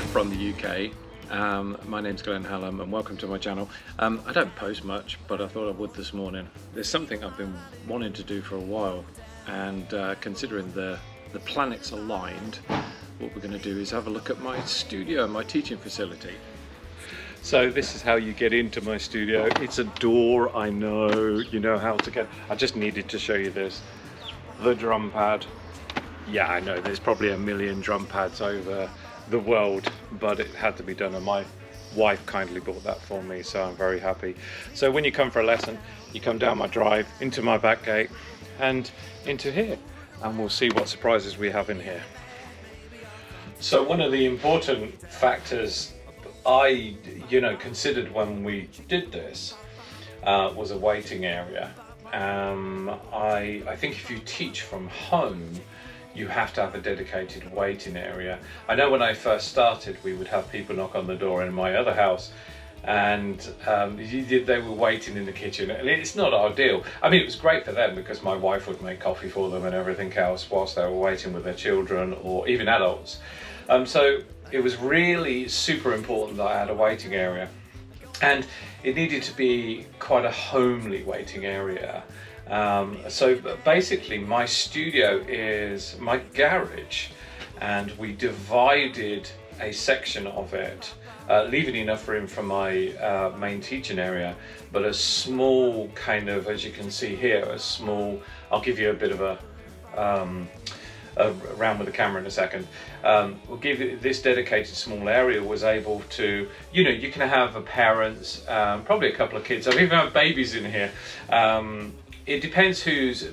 from the UK. My name's Glenn Hallam and welcome to my channel. I don't post much, but I thought I would this morning. There's something I've been wanting to do for a while, and considering the planets aligned, what we're going to do is have a look at my studio, my teaching facility. So this is how you get into my studio. It's a door, I know, you know how to get. I just needed to show you this. The drum pad. Yeah, I know there's probably a million drum pads over the world, but it had to be done, and my wife kindly bought that for me, so I'm very happy. So when you come for a lesson, you come down my drive, into my back gate, and into here, and we'll see what surprises we have in here. So one of the important factors I considered when we did this was a waiting area. I think if you teach from home, you have to have a dedicated waiting area. I know when I first started, we would have people knock on the door in my other house, and they were waiting in the kitchen, and it's not ideal. I mean, it was great for them because my wife would make coffee for them and everything else whilst they were waiting with their children or even adults. So it was really super important that I had a waiting area, and it needed to be quite a homely waiting area. So basically my studio is my garage, and we divided a section of it, leaving enough room for my main teaching area, but a small kind of, as you can see here, a small, I'll give you a bit of a round with the camera in a second. We'll give you this dedicated small area was able to, you can have parents, probably a couple of kids. I've even had babies in here. It depends who's,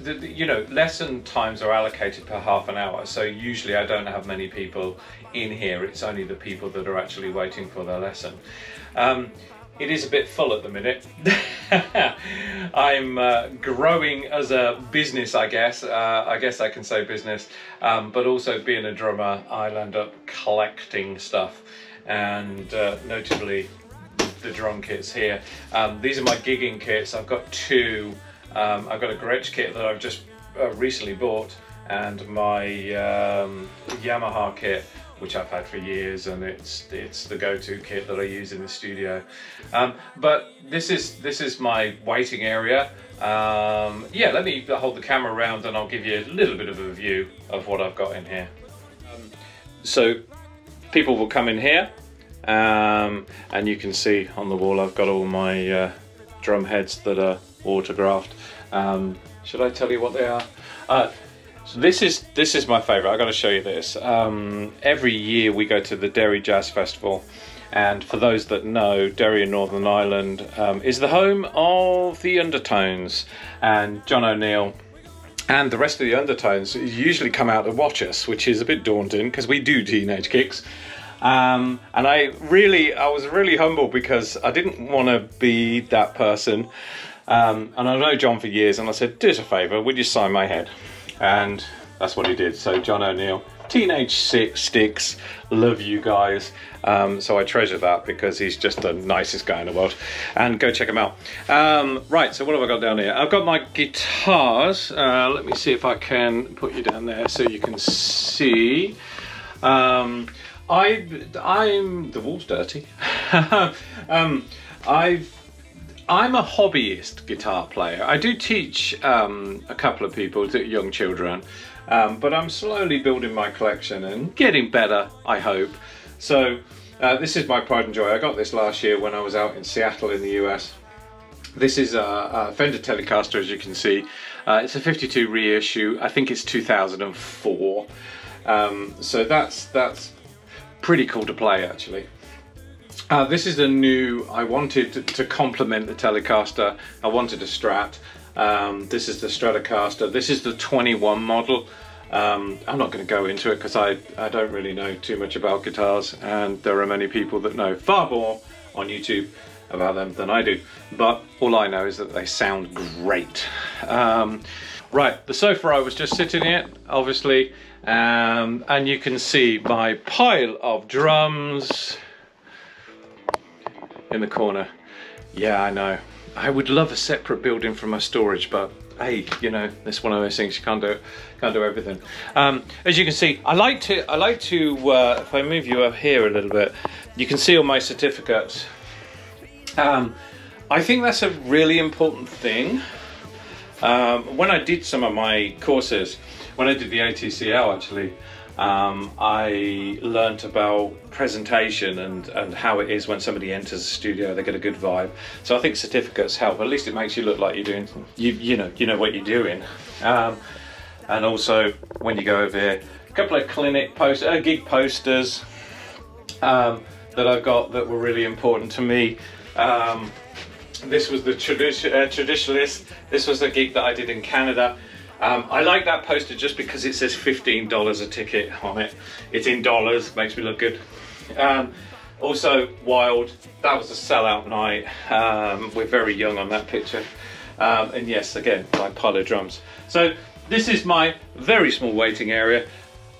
lesson times are allocated per half an hour. So usually I don't have many people in here. It's only the people that are actually waiting for their lesson. It is a bit full at the minute. I'm growing as a business, I guess. I guess I can say business, but also being a drummer, I'll end up collecting stuff, and notably the drum kits here. These are my gigging kits. I've got two. I've got a Gretsch kit that I've just recently bought, and my Yamaha kit, which I've had for years, and it's the go-to kit that I use in the studio. But this is my waiting area. Yeah, let me hold the camera around and I'll give you a little bit of a view of what I've got in here. So people will come in here, and you can see on the wall I've got all my drum heads that are autographed. Should I tell you what they are? So this is my favourite. I've got to show you this. Every year we go to the Derry Jazz Festival, and for those that know, Derry in Northern Ireland is the home of the Undertones, and John O'Neill and the rest of the Undertones usually come out to watch us, which is a bit daunting because we do Teenage Kicks. And I was really humble because I didn't want to be that person. And I know John for years, and I said, do us a favour, would you sign my head? And that's what he did. So John O'Neill, Teenage Sticks, love you guys. So I treasure that because he's just the nicest guy in the world, and go check him out. Right, so what have I got down here? I've got my guitars. Let me see if I can put you down there so you can see. I'm the wall's dirty. I'm a hobbyist guitar player. I do teach a couple of people, young children, but I'm slowly building my collection and getting better, I hope. So this is my pride and joy. I got this last year when I was out in Seattle in the US. This is a Fender Telecaster, as you can see. It's a 52 reissue. I think it's 2004. So that's pretty cool to play, actually. This is a new, I wanted to complement the Telecaster. I wanted a Strat. This is the Stratocaster. This is the 21 model. I'm not going to go into it because I don't really know too much about guitars, and there are many people that know far more on YouTube about them than I do. But all I know is that they sound great. Right, the sofa I was just sitting in, obviously, and you can see my pile of drums in the corner. Yeah, I know. I would love a separate building for my storage, but hey, you know, it's one of those things, you can't do everything. As you can see, I like to if I move you up here a little bit, you can see all my certificates. I think that's a really important thing. When I did some of my courses, when I did the ATCL actually, I learnt about presentation and how it is when somebody enters a studio, they get a good vibe. So I think certificates help. At least it makes you look like you're doing, you know what you're doing. And also when you go over here, a couple of gig posters that I've got that were really important to me. This was the Traditionalist. This was a gig that I did in Canada. I like that poster just because it says $15 a ticket on it. It's in dollars, makes me look good. Also, Wild, that was a sellout night. We're very young on that picture. And yes, again, my pile of drums. So this is my very small waiting area.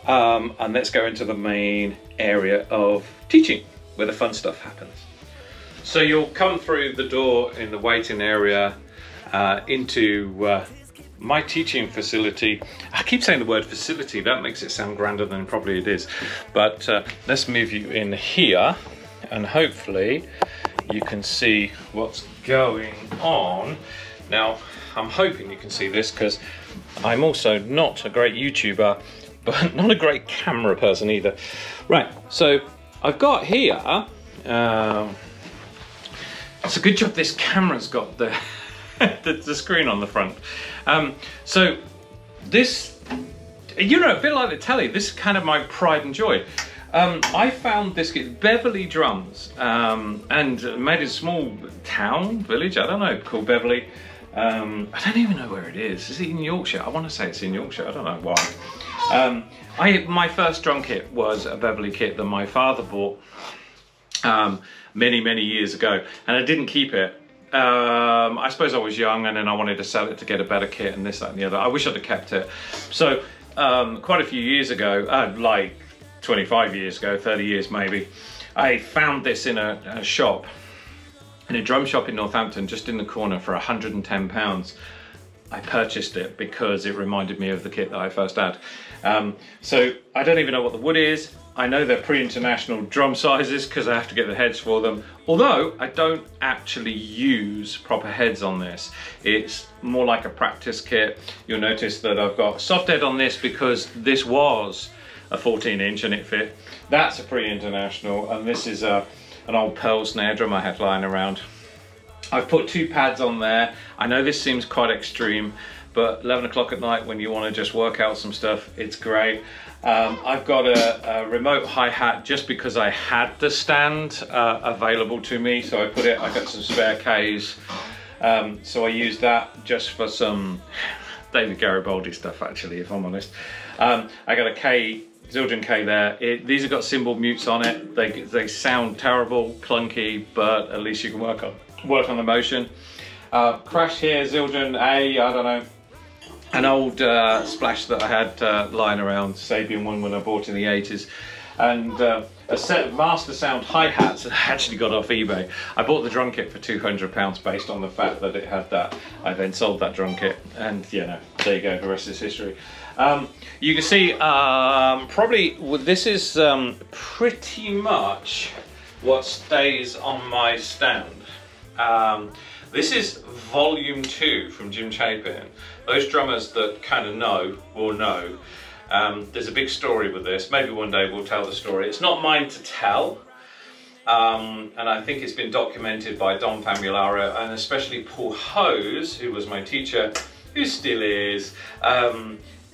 And let's go into the main area of teaching, where the fun stuff happens. So you'll come through the door in the waiting area into my teaching facility. I keep saying the word facility, that makes it sound grander than probably it is. But let's move you in here and hopefully you can see what's going on. Now, I'm hoping you can see this because I'm also not a great YouTuber, but not a great camera person either. Right, so I've got here, it's a good job this camera's got the screen on the front. So this, you know, a bit like the telly, this is kind of my pride and joy. I found this Beverly Drums, and made in a small town, village, I don't know, called Beverly. I don't even know where it is. Is it in Yorkshire? I want to say it's in Yorkshire, I don't know why. My first drum kit was a Beverly kit that my father bought many years ago, and I didn't keep it. I suppose I was young and then I wanted to sell it to get a better kit and this, that and the other. I wish I'd have kept it. So quite a few years ago, like 25 years ago, 30 years maybe, I found this in a shop, in a drum shop in Northampton, just in the corner for £110. I purchased it because it reminded me of the kit that I first had. So I don't even know what the wood is. I know they're pre-international drum sizes because I have to get the heads for them. Although I don't actually use proper heads on this. It's more like a practice kit. You'll notice that I've got soft head on this because this was a 14-inch and it fit. That's a pre-international, and this is an old Pearl snare drum I had lying around. I've put 2 pads on there. I know this seems quite extreme, but 11 o'clock at night when you want to just work out some stuff, it's great. I've got a remote hi-hat just because I had the stand available to me, so I got some spare Ks, so I used that just for some David Garibaldi stuff actually, if I'm honest. I got a K, Zildjian K there. These have got cymbal mutes on it. They sound terrible, clunky, but at least you can work on the motion. Crash here, Zildjian A, I don't know. An old Splash that I had lying around, Sabian one when I bought in the 80s, and a set of Master Sound hi-hats that I actually got off eBay. I bought the drum kit for £200 based on the fact that it had that. I then sold that drum kit, and you know, there you go, the rest is history. You can see probably this is pretty much what stays on my stand. This is volume 2 from Jim Chapin. Those drummers that kind of know will know. There's a big story with this. Maybe one day we'll tell the story. It's not mine to tell. And I think it's been documented by Don Famularo and especially Paul Hose, who was my teacher, who still is.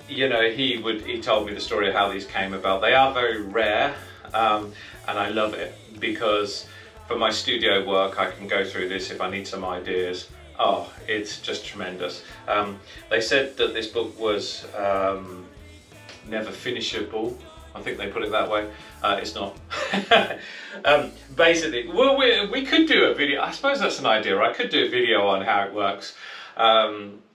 You know, he told me the story of how these came about. They are very rare, and I love it because for my studio work, I can go through this if I need some ideas. Oh, it's just tremendous. They said that this book was never finishable. I think they put it that way. It's not. Basically, well, we could do a video. I suppose that's an idea. I could do a video on how it works.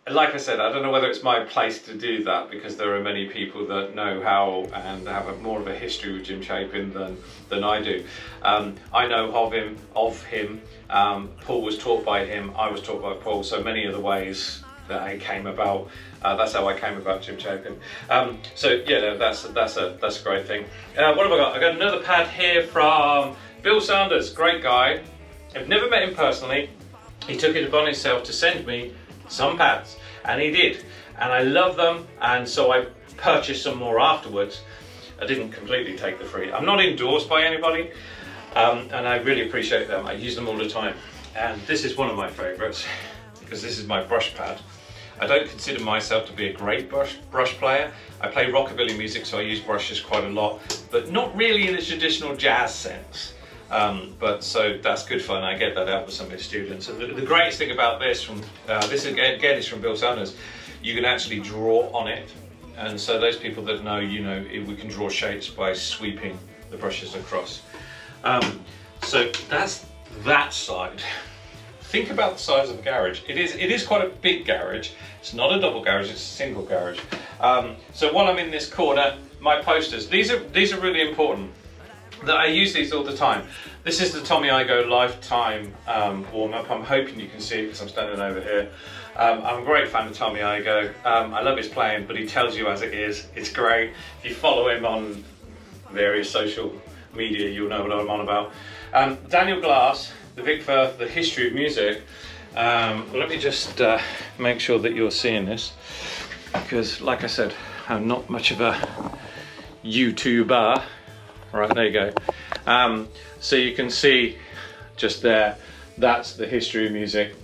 Like I said, I don't know whether it's my place to do that because there are many people that know how and have more of a history with Jim Chapin than I do. I know of him. Paul was taught by him. I was taught by Paul. So many of the ways that I came about. That's how I came about Jim Chapin. So yeah, no, that's a great thing. What have I got? I got another pad here from Bill Sanders, great guy. I've never met him personally. He took it upon himself to send me some pads, and he did, and I love them, and so I purchased some more afterwards. I didn't completely take the free. I'm not endorsed by anybody, and I really appreciate them. I use them all the time, and this is one of my favorites because this is my brush pad. I don't consider myself to be a great brush player. I play rockabilly music, so I use brushes quite a lot, but not really in the traditional jazz sense. But so that's good fun. I get that out with some of the students. And the greatest thing about this, this again is from Bill Sanders, you can actually draw on it. And so those people that know, you know, we can draw shapes by sweeping the brushes across. So that's that side. Think about the size of a garage. It is quite a big garage. It's not a double garage, it's a single garage. So while I'm in this corner, my posters, these are really important. That I use these all the time. This is the Tommy Igoe Lifetime warm-up. I'm hoping you can see it because I'm standing over here. I'm a great fan of Tommy Igoe. I love his playing, but he tells you as it is. It's great. If you follow him on various social media, you'll know what I'm on about. Daniel Glass, the Vic Firth, The History of Music. Let me just make sure that you're seeing this, because like I said, I'm not much of a YouTuber. Right, there you go. So you can see just there, that's the history of music.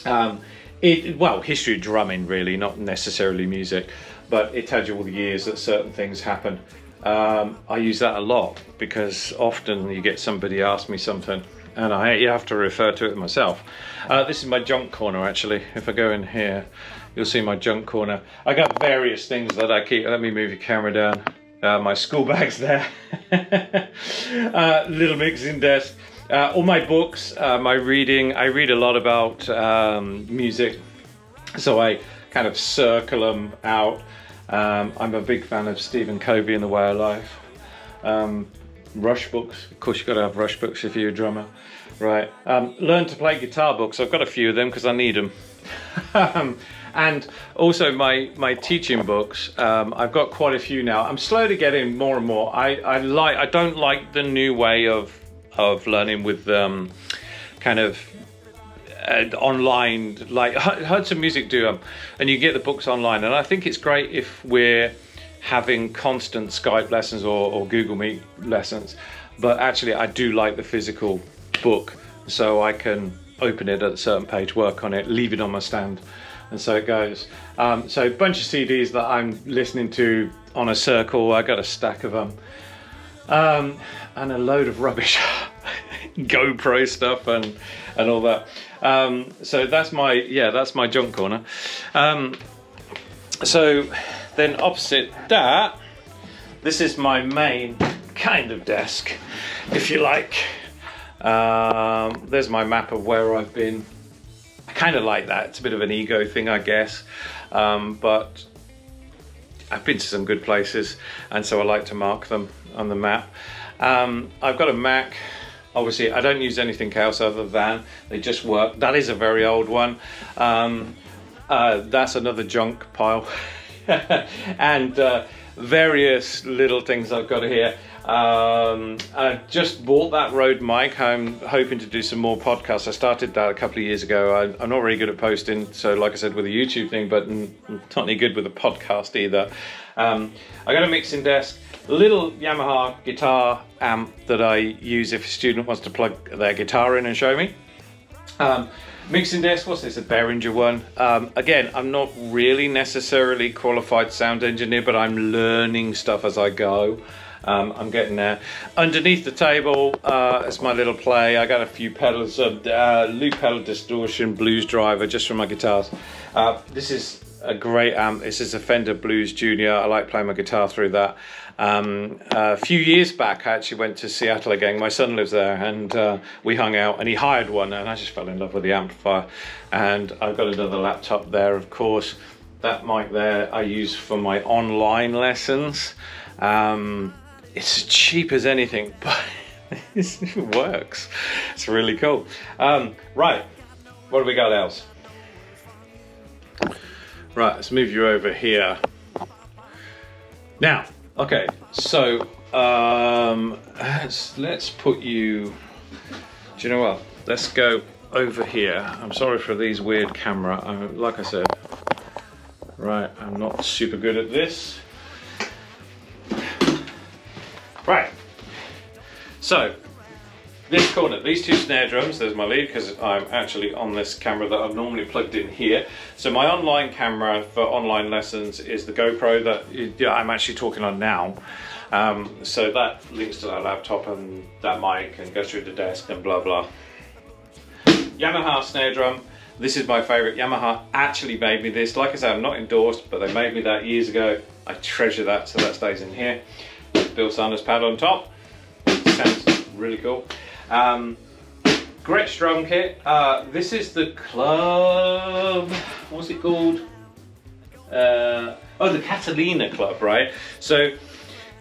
Well, history of drumming really, not necessarily music, but it tells you all the years that certain things happen. I use that a lot because often you get somebody ask me something and I have to refer to it myself. This is my junk corner actually. If I go in here, you'll see my junk corner. I got various things that I keep. Let me move your camera down. My school bag's there, little mixing desk, all my books, my reading. I read a lot about music, so I kind of circle them out. I'm a big fan of Stephen Covey and The Way of Life. Rush books, of course you've got to have Rush books if you're a drummer, right? Learn to play guitar books, I've got a few of them because I need them. And also my teaching books, I've got quite a few now. I'm slowly getting more and more. I don't like the new way of learning with kind of online, like Hudson Music do them, and you get the books online. And I think it's great if we're having constant Skype lessons or Google Meet lessons. But actually, I do like the physical book, so I can open it at a certain page, work on it, leave it on my stand. And so it goes. So a bunch of CDs that I'm listening to on a circle. I got a stack of them, and a load of rubbish, GoPro stuff and all that. So that's my junk corner. So then opposite that, this is my main kind of desk, if you like. There's my map of where I've been. Kind of like that. It's a bit of an ego thing, I guess, but I've been to some good places, and so I like to mark them on the map. I've got a Mac. Obviously, I don't use anything else other than they just work. That is a very old one. That's another junk pile, and various little things I've got here. I just bought that Rode mic. I'm hoping to do some more podcasts. I started that a couple of years ago. I'm not very good at posting, so like I said with the YouTube thing, but not any good with a podcast either. I got a mixing desk, a little Yamaha guitar amp that I use if a student wants to plug their guitar in and show me. Mixing desk, what's this, a Behringer one? Again, I'm not really necessarily qualified sound engineer, but I'm learning stuff as I go. I'm getting there. Underneath the table, it's my little play. I got a few pedals, loop pedal, distortion, blues driver, just for my guitars. This is a great amp. This is a Fender Blues Junior. I like playing my guitar through that. A few years back, I actually went to Seattle again. My son lives there, and we hung out, and he hired one, and I just fell in love with the amplifier. And I've got another laptop there, of course. That mic there I use for my online lessons. It's as cheap as anything, but it works. It's really cool. Right, what do we got else? Right, let's move you over here. Now, okay, so let's put you, do you know what? Let's go over here. I'm sorry for these weird camera. Like I said, right, I'm not super good at this. Right, so this corner, these two snare drums, there's my lead because I'm actually on this camera that I've normally plugged in here. So my online camera for online lessons is the GoPro that I'm actually talking on now. So that links to that laptop and that mic and goes through the desk and blah blah. Yamaha snare drum, this is my favorite. Yamaha actually made me this. Like I said, I'm not endorsed, but they made me that years ago. I treasure that, so that stays in here. Bill Sanders pad on top. Sounds really cool. Gretsch drum kit. This is the Club, what's it called? Oh, the Catalina Club, right? So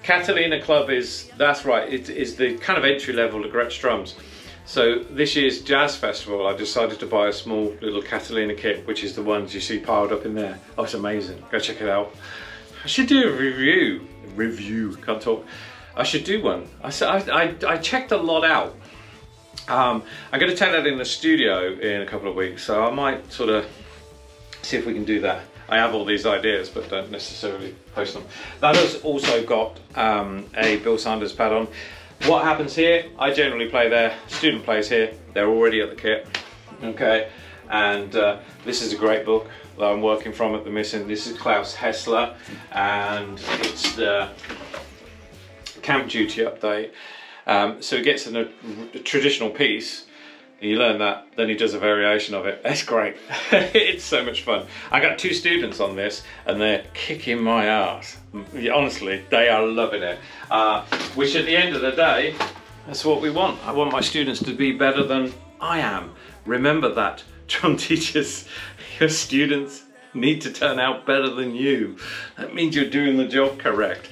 Catalina Club is, that's right, it is the kind of entry level to Gretsch drums. So this year's Jazz Festival, I decided to buy a small little Catalina kit, which is the ones you see piled up in there. Oh, it's amazing. Go check it out. I should do a review, can't talk. I should do one. I checked a lot out. I'm going to take that in the studio in a couple of weeks, so I might sort of see if we can do that. I have all these ideas, but don't necessarily post them. That has also got a Bill Sanders pad on. What happens here, I generally play there, student plays here, they're already at the kit, okay? And this is a great book that I'm working from at the Missing. This is Klaus Hessler, and it's the Camp Duty update. So he gets in a traditional piece, and you learn that, then he does a variation of it. That's great. It's so much fun. I got 2 students on this, and they're kicking my ass. Honestly, they are loving it. Which at the end of the day, that's what we want. I want my students to be better than I am. Remember that, drum teachers. Your students need to turn out better than you. That means you're doing the job correctly.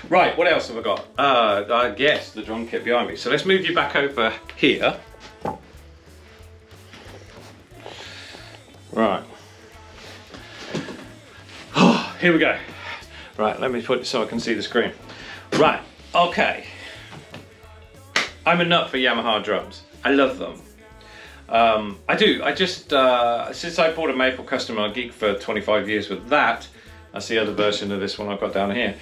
Right, what else have I got? I guess the drum kit behind me. So let's move you back over here. Right. Oh, here we go. Right, let me put it so I can see the screen. Right, okay. I'm a nut for Yamaha drums. I love them. I do. I just, since I bought a Maple Custom, I geeked for 25 years with that. That's the other version of this one I've got down here.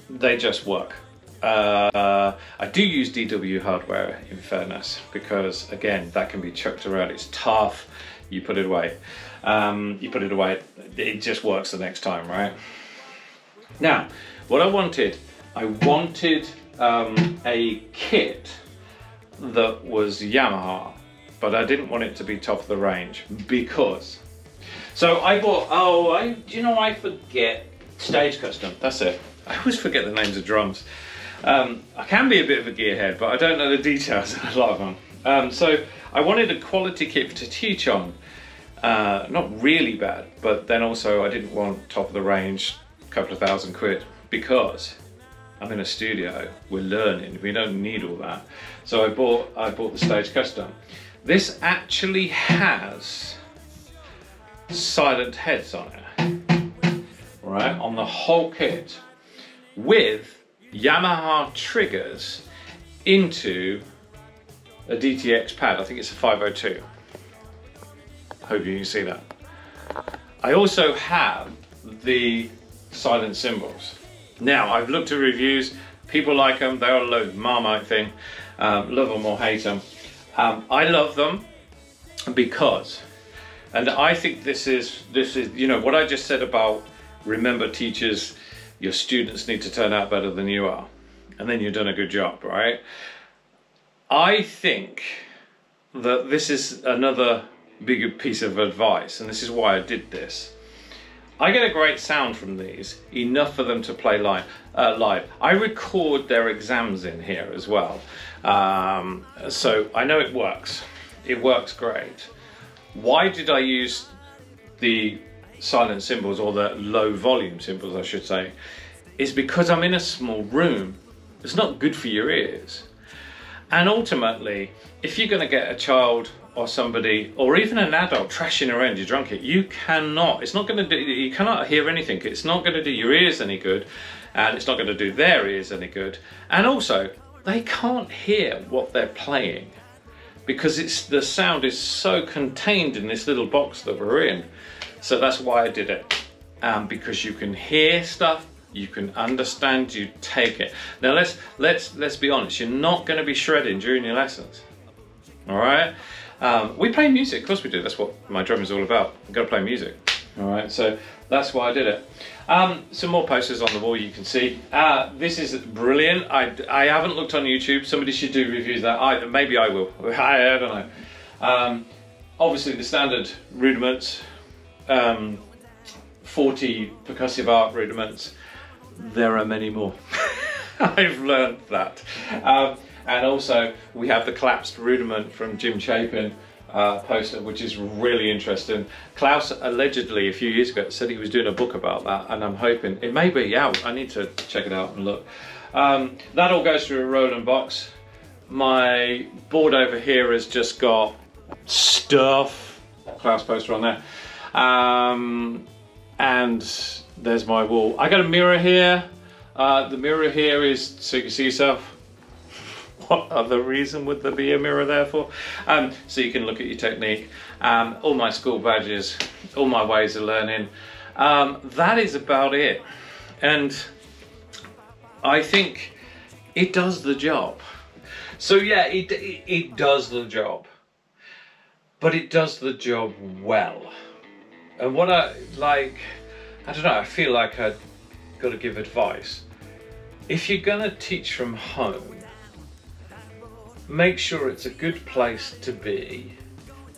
They just work. I do use DW hardware, in fairness, because again, that can be chucked around. It's tough. You put it away. It just works the next time, right? Now, what I wanted a kit that was Yamaha, but I didn't want it to be top of the range because. So I bought, I forget, Stage Custom, that's it. I always forget the names of drums. I can be a bit of a gearhead, but I don't know the details of a lot of them. So I wanted a quality kit to teach on. Not really bad, but then also I didn't want top of the range, a couple of £1,000 because I'm in a studio, we're learning, we don't need all that. So I bought the Stage Custom. This actually has silent heads on it, right, on the whole kit, with Yamaha triggers into a DTX pad. I think it's a 502. Hope you can see that. I also have the silent cymbals. Now, I've looked at reviews, people like them, they're a load Marmite thing, love them or hate them. I love them because, and I think this is, you know, what I just said about remember teachers, your students need to turn out better than you are, and then you've done a good job, right? I think that this is another bigger piece of advice, and this is why I did this. I get a great sound from these, enough for them to play live. I record their exams in here as well. So I know it works. It works great. Why did I use the silent cymbals, or the low volume cymbals I should say? Is because I'm in a small room. It's not good for your ears. And ultimately, if you're going to get a child or somebody, or even an adult trashing around your drum kit, you cannot, it's not going to do, you cannot hear anything. It's not going to do your ears any good, and it's not going to do their ears any good. And also, they can't hear what they're playing because the sound is so contained in this little box that we're in. So that's why I did it, because you can hear stuff, you can understand, you take it. Now let's be honest, you're not going to be shredding during your lessons. All right, we play music, of course we do. That's what my drum is all about. We've got to play music. All right, so that's why I did it. Some more posters on the wall you can see. This is brilliant. I haven't looked on YouTube. Somebody should do reviews of that. Maybe I will. I don't know. Obviously the standard rudiments, 40 percussive art rudiments. There are many more. I've learned that. And also we have the collapsed rudiment from Jim Chapin poster, which is really interesting. Klaus allegedly a few years ago said he was doing a book about that, and I'm hoping it may be out. I need to check it out and look. That all goes through a Roland box. My board over here has just got stuff, Klaus poster on there, and there's my wall. I got a mirror here. The mirror here is so you can see yourself. What other reason would there be a mirror there for? So you can look at your technique, all my school badges, all my ways of learning. That is about it. And I think it does the job. So yeah, it does the job, but it does the job well. And what I don't know, I feel like I've got to give advice. If you're gonna teach from home, make sure it's a good place to be.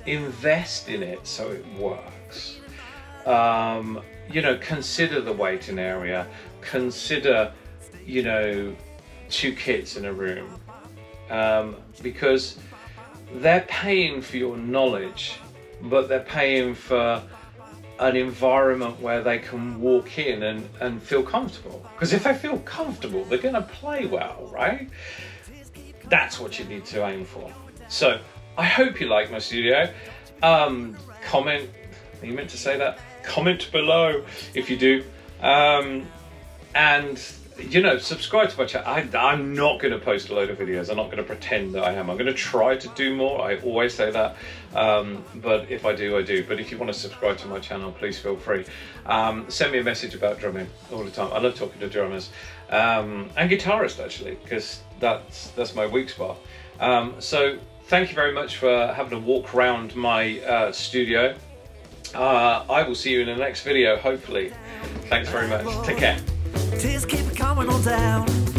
Invest in it so it works. You know, consider the waiting area. Consider, you know, 2 kids in a room. Because they're paying for your knowledge, but they're paying for an environment where they can walk in and feel comfortable. Because if they feel comfortable, they're going to play well, right? That's what you need to aim for. So I hope you like my studio. Comment, are you meant to say that? Comment below if you do. And you know, subscribe to my channel. I'm not going to post a load of videos. I'm not going to pretend that I am. I'm going to try to do more. I always say that. But if I do, I do. But if you want to subscribe to my channel, please feel free. Send me a message about drumming all the time. I love talking to drummers and guitarists, actually, because that's my weak spot. So thank you very much for having a walk around my studio. I will see you in the next video, hopefully. Thanks very much. Take care. Tears keep coming on down.